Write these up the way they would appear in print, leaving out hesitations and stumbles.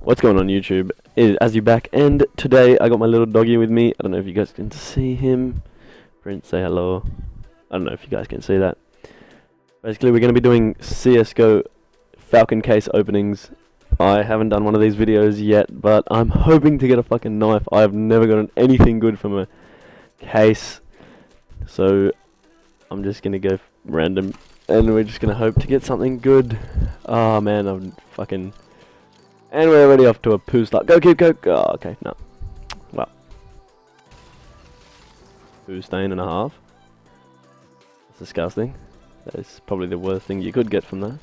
What's going on YouTube? It is AzziBack, and today I got my little doggy with me. I don't know if you guys can see him. Prince, say hello. I don't know if you guys can see that. Basically, we're going to be doing CSGO Falcon case openings. I haven't done one of these videos yet, but I'm hoping to get a fucking knife. I've never gotten anything good from a case, so I'm just going to go random, and we're just going to hope to get something good. Oh man, I'm fucking... And we're already off to a poo start. Go, kid, go. Oh, okay, no. Well. Poo stain and a half. That's disgusting. That is probably the worst thing you could get from that.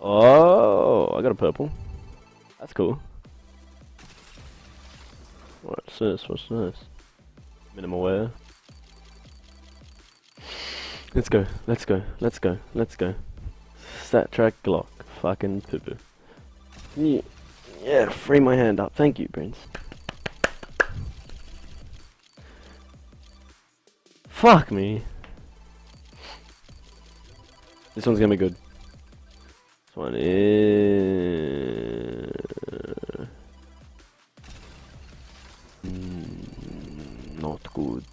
Oh, I got a purple. That's cool. What's this? What's this? Minimal wear. Let's go. Let's go. Let's go. Let's go. Stat track Glock. Fucking poo poo. Yeah, free my hand up. Thank you, Prince. Fuck me. This one's gonna be good. This one is... not good.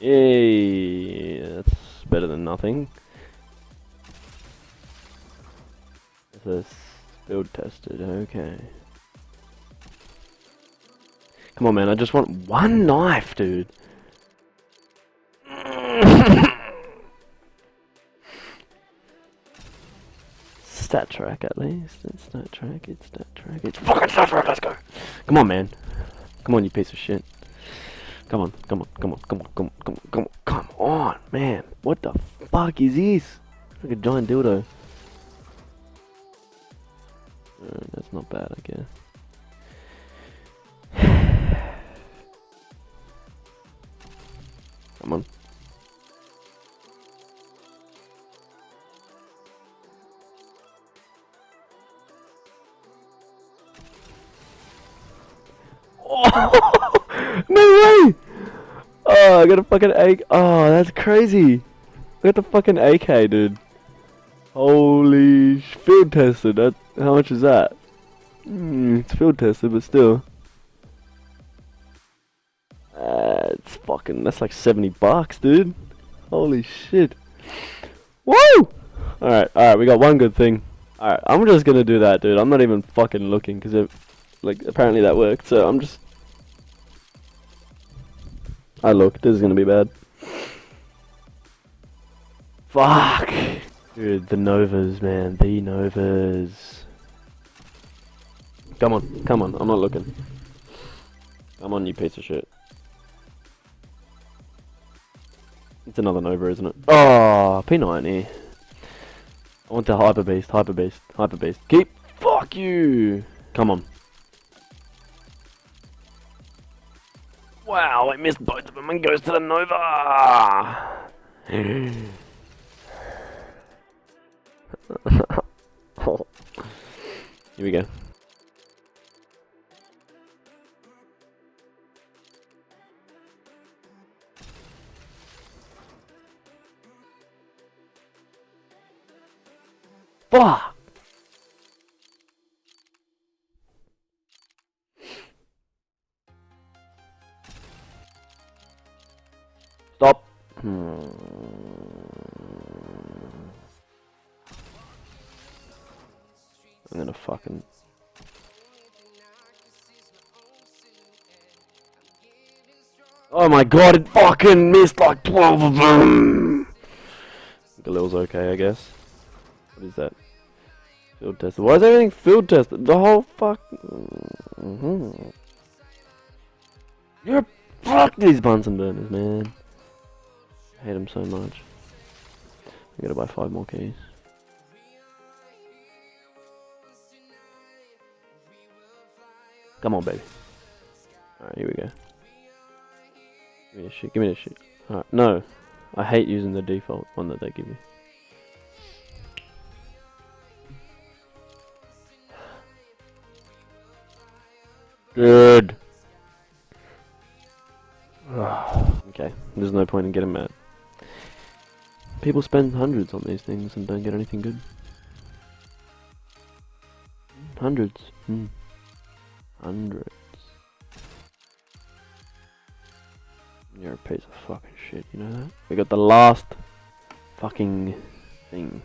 Yay, that's better than nothing. This is field tested, okay. Come on, man, I just want one knife, dude. Stat track, at least. It's stat track, it's stat track, it's fucking stat track, let's go! Come on, man. Come on, you piece of shit. Come on, come on, come on, come on, come on, come on, come on, come on, man. What the fuck is this? Like a giant dildo. That's not bad, I guess. Come on. Oh, no way! Oh, I got a fucking AK. Oh, that's crazy. I got the fucking AK, dude. Holy field tested. That, how much is that? It's field tested, but still. It's fucking, that's like 70 bucks, dude. Holy shit. Woo! Alright, we got one good thing. Alright, I'm just gonna do that, dude. I'm not even fucking looking, because it, like, apparently that worked, so I'm just... I look, this is gonna be bad. Fuck! Dude, the Novas, man, the Novas. Come on, come on, I'm not looking. Come on, you piece of shit. It's another Nova, isn't it? Oh, P90. I want the Hyper Beast, Hyper Beast, Hyper Beast. Keep, fuck you! Come on. Wow, I missed both of them and goes to the Nova! Here we go. Fuck! Stop. I'm gonna fucking... Oh my god, it fucking missed like 12 of them! Galil's okay, I guess. What is that? Field tested. Why is everything field tested? The whole fuck... You're... Fuck these Bunsen burners, man. I hate them so much. I gotta buy 5 more keys. Come on, baby. Alright, here we go. Give me this shit, give me this shit. Alright, no. I hate using the default one that they give you. Good. Okay, there's no point in getting mad. people spend hundreds on these things and don't get anything good. Hundreds. Hundreds. You're a piece of fucking shit, you know that? We got the last fucking thing.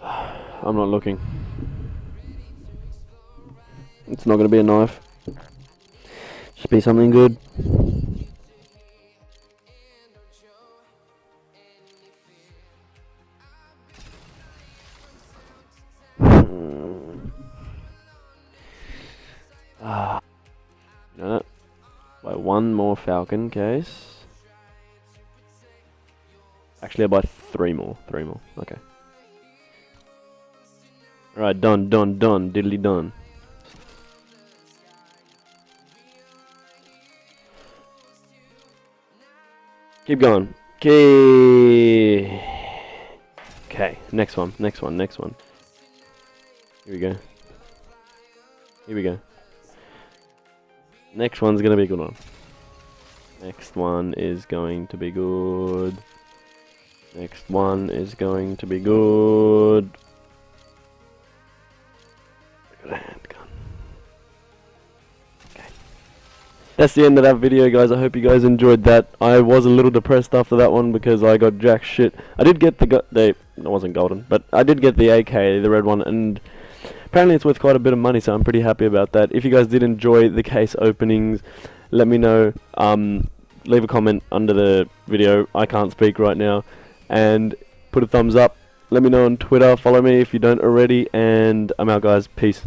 I'm not looking. It's not gonna be a knife. Just be something good. You know that? Buy one more Falcon case. Actually, I buy three more. Okay. Alright, done. Diddly done. Keep going. Okay. Next one. Here we go. Next one's gonna be a good one. Next one is going to be good. Look at a handgun. Okay. That's the end of that video, guys. I hope you guys enjoyed that. I was a little depressed after that one because I got jack shit. I did get it wasn't golden, but I did get the AK, the red one, and apparently it's worth quite a bit of money, so I'm pretty happy about that. If you guys did enjoy the case openings, let me know. Leave a comment under the video. I can't speak right now. And put a thumbs up. Let me know on Twitter. Follow me if you don't already. And I'm out, guys. Peace.